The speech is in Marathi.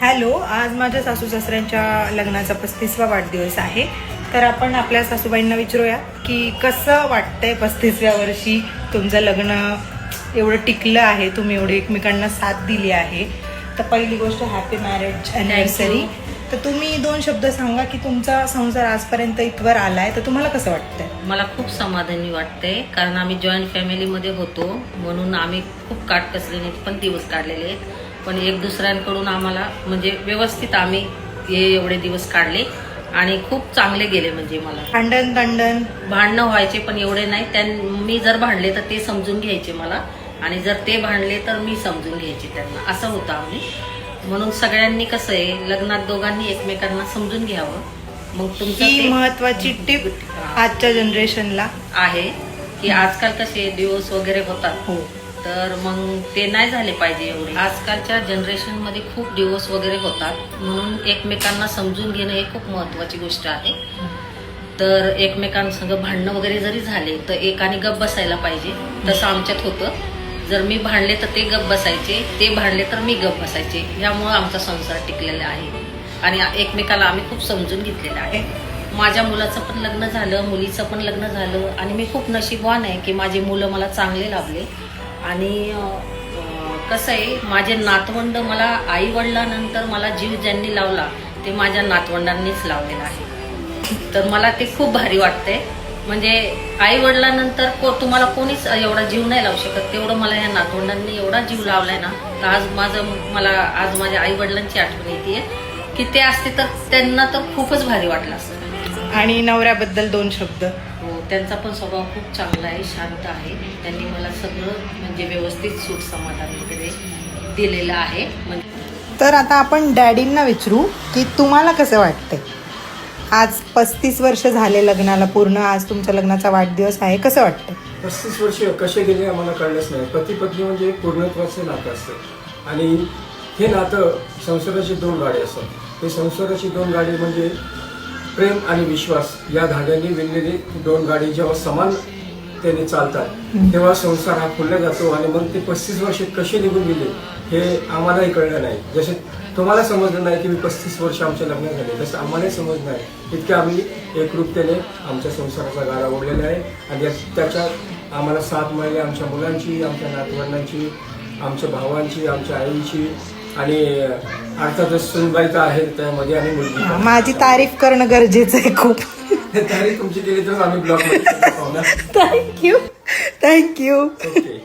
हॅलो, आज माझ्या सासू सासऱ्यांच्या लग्नाचा 35वा वाढदिवस आहे. तर आपण आपल्या सासूबाईंना विचारूया की कसं वाटतंय 35व्या वर्षी तुमचं लग्न एवढं टिकलं आहे, तुम्ही एवढे एकमेकांना साथ दिली आहे. तर पहिली गोष्ट हॅपी मॅरेज अॅनिव्हर्सरी. तर तुम्ही 2 शब्द सांगा की तुमचा संसार आजपर्यंत इथवर आलाय, तर तुम्हाला कसं वाटतंय? मला खूप समाधानी वाटतंय, कारण आम्ही जॉईंट फॅमिलीमध्ये होतो म्हणून आम्ही खूप काटकसरीने पण दिवस काढलेले आहेत. पण एक दुसऱ्यांकडून आम्हाला म्हणजे व्यवस्थित आम्ही हे एवढे दिवस काढले आणि खूप चांगले गेले. म्हणजे मला भांडणं व्हायचे पण एवढे नाही. मी जर भांडले तर ते समजून घ्यायचे मला, आणि जर ते भांडले तर मी समजून घ्यायचे त्यांना. असं होतं आम्ही. म्हणून सगळ्यांनी कसं आहे, लग्नात दोघांनी एकमेकांना समजून घ्यावं. मग तुमची महत्वाची टिप आजच्या जनरेशनला आहे की आजकाल कसे डिवोर्स वगैरे होतात. हो, तर मग ते नाही झाले पाहिजे एवढे. आजकालच्या जनरेशन मध्ये खूप डिवोर्स वगैरे होतात, म्हणून एकमेकांना समजून घेणं हे खूप महत्वाची गोष्ट आहे. तर एकमेकांसंग भांडणं वगैरे जरी झाले तर एकाने गप बसायला पाहिजे. तसं आमच्यात होतं. जर मी भांडले तर ते गप बसायचे, ते भांडले तर मी गप बसायचे. यामुळे आमचा संसार टिकलेला आहे आणि एकमेकाला आम्ही खूप समजून घेतलेलं आहे. माझ्या मुलाचं पण लग्न झालं, मुलीचं पण लग्न झालं, आणि मी खूप नशीबवान आहे की माझे मुलं मला चांगले लाभले. आणि कसं आहे, माझे नातवंड मला आई वडिलांनंतर मला जीव ज्यांनी लावला ते माझ्या नातवंडांनीच लावलेला आहे. तर मला ते खूप भारी वाटतंय. म्हणजे आई वडिलांनंतर तुम्हाला कोणीच एवढा जीव नाही लावू शकत, तेवढं मला या नातवंडांनी एवढा जीव लावलाय ना. तर आज मला आज माझ्या आई वडिलांची आठवण येते की ते असते तर त्यांना तर खूपच भारी वाटलं असतं. आणि नवऱ्याबद्दल 2 शब्द. हो, त्यांचा पण स्वभाव खूप चांगला आहे, शांत आहे. त्यांनी मला सगळं म्हणजे व्यवस्थित सुख समाधान वगैरे दिलेलं आहे. तर आता आपण डॅडींना विचारू की तुम्हाला कसं वाटतंय? आज 35 वर्ष झाले लग्नाला पूर्ण. आज तुमच्या लग्नाचा वाढदिवस आहे, कसं वाटतं? 35 वर्ष कसे गेले आम्हाला कळलंच नाही. पती पत्नी म्हणजे एक पूर्णत्वाचं नातं असतं, आणि हे नातं संसाराची 2 गाडी असतात. हे संसाराची 2 गाडी म्हणजे प्रेम आणि विश्वास या धाग्यांनी विणलेली 2 गाडी जेव्हा समान त्याने चालतात तेव्हा संसार हा फुलला जातो. आणि मग ते 35 वर्ष कसे निघून गेले हे आम्हालाही कळलं नाही. जसे तुम्हाला समजलं नाही की मी 35 वर्ष आमच्या लग्न झाले, तसं आम्हालाही समजलं नाही. इतके आम्ही एकरूपतेने आमच्या संसाराचा गाडा ओढलेला आहे. आणि त्याच्यात आम्हाला साथ मिळाली आमच्या मुलांची, आमच्या नातवंडांची, आमच्या भावांची, आमच्या आईची, आणि अर्थातच सुनबाई तर आहे त्यामध्ये, आणि मुलगी. माझी तारीफ करणं गरजेचं आहे खूप. तारीफ तुमची केली तर आम्ही ब्लॉग थँक्यू. ओके.